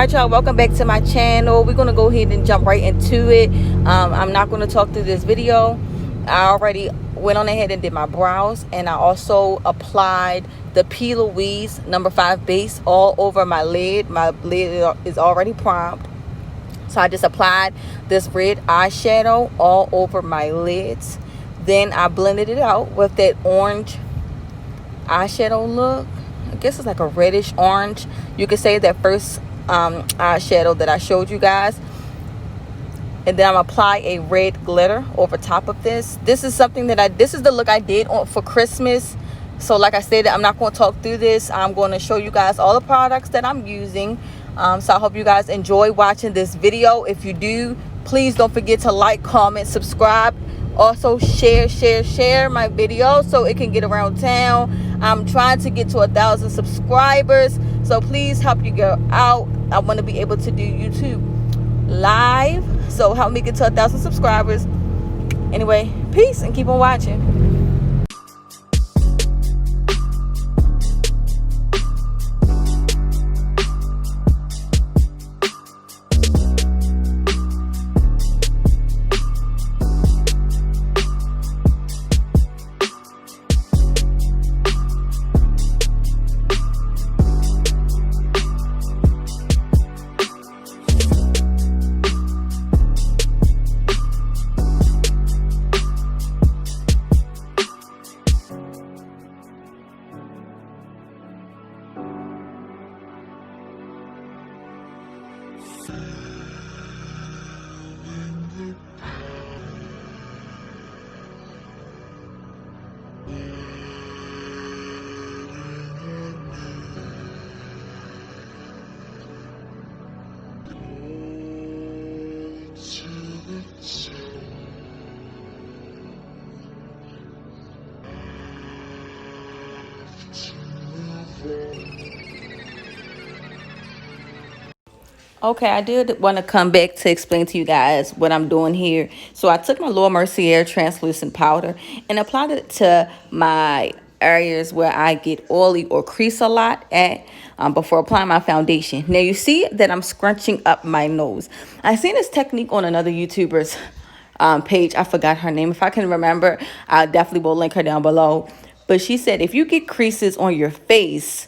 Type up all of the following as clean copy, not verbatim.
Alright, y'all, welcome back to my channel. We're gonna go ahead and jump right into it. I'm not gonna talk through this video. I already went on ahead and did my brows, and I also applied the P. Louise number 5 base all over my lid. My lid is already primed, so I just applied this red eyeshadow all over my lids. Then I blended it out with that orange eyeshadow look. I guess it's like a reddish orange. You could say that first eyeshadow that I showed you guys. And then I'm apply a red glitter over top of this. This is something that this is the look I did for Christmas. So like I said, I'm not going to talk through this. I'm going to show you guys all the products that I'm using. So I hope you guys enjoy watching this video. If you do, please don't forget to like, comment, subscribe. Also share my video so it can get around town. I'm trying to get to 1,000 subscribers, so please help you go out. I want to be able to do YouTube live, so help me get to 1,000 subscribers. Anyway, peace and keep on watching. Okay, I did want to come back to explain to you guys what I'm doing here. So I took my Laura Mercier translucent powder and applied it to my areas where I get oily or crease a lot at before applying my foundation. Now you see that I'm scrunching up my nose. I seen this technique on another YouTuber's page. I forgot her name. If I can remember, I definitely will link her down below. But she said if you get creases on your face,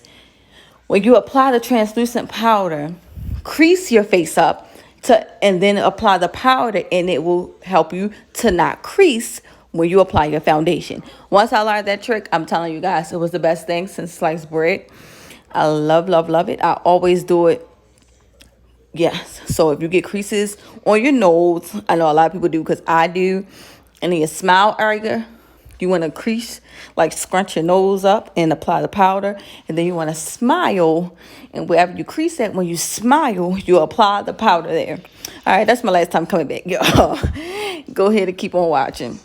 when you apply the translucent powder, crease your face up and then apply the powder, and it will help you to not crease when you apply your foundation. Once I learned that trick, I'm telling you guys, it was the best thing since sliced bread. I love it. I always do it. Yes. So if you get creases on your nose, I know a lot of people do because I do, and in your smile area, you want to crease, like scrunch your nose up and apply the powder. And then you want to smile. And wherever you crease at, when you smile, you apply the powder there. All right, that's my last time coming back, y'all. Go ahead and keep on watching.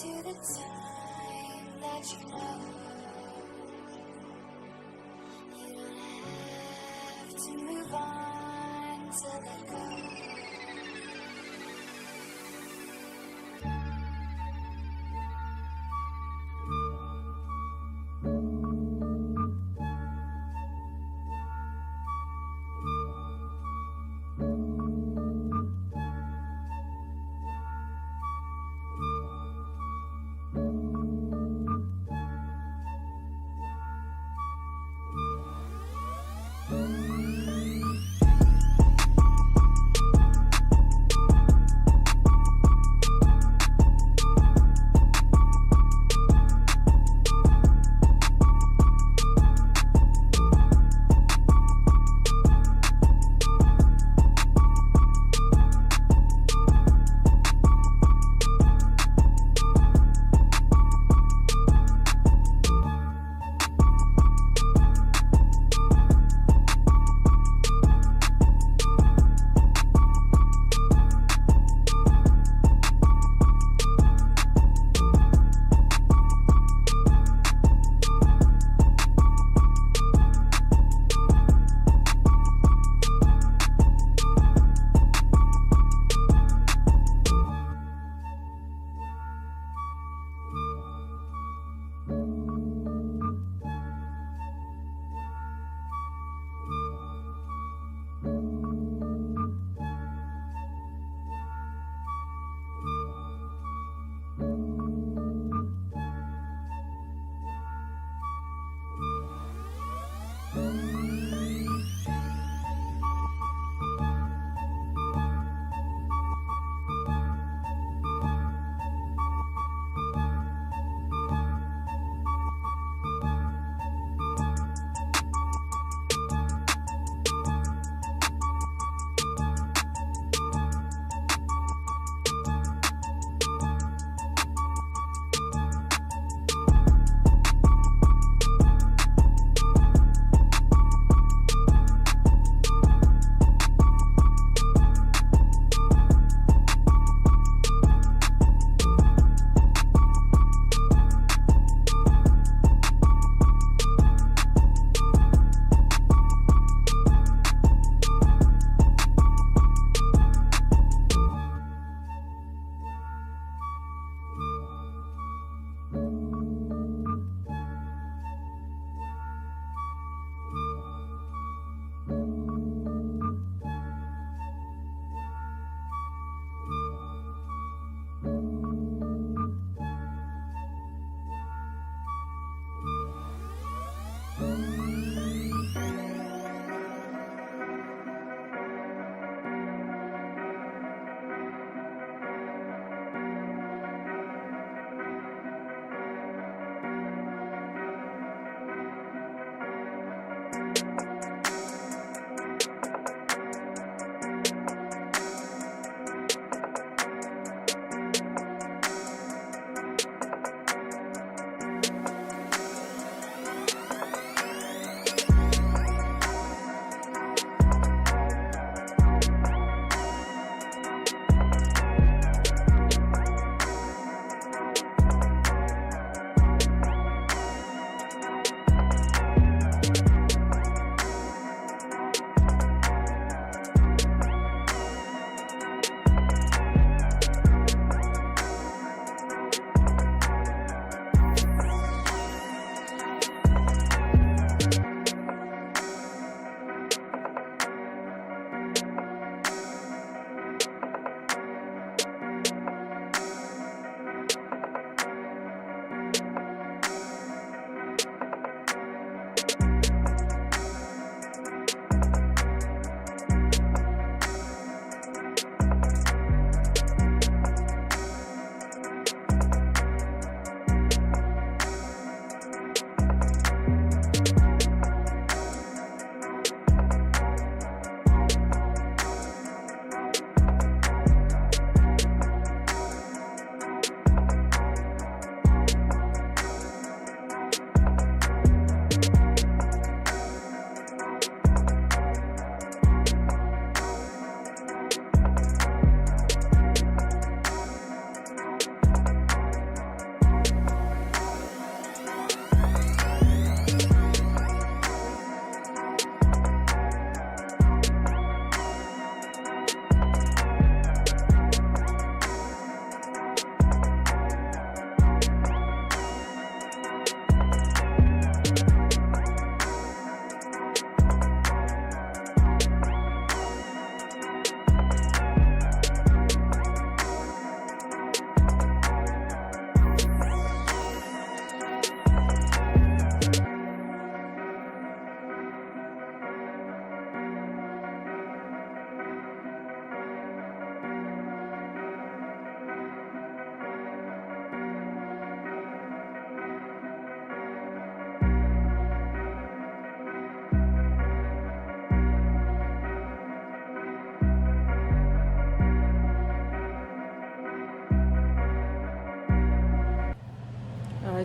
To the time that you know you don't have to move on to let go.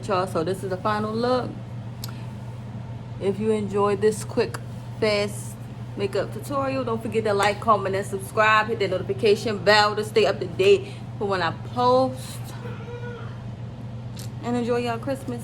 right, y'all, so this is the final look. If you enjoyed this quick, fast makeup tutorial, don't forget to like, comment, and subscribe. Hit the notification bell to stay up to date for when I post. And enjoy y'all Christmas.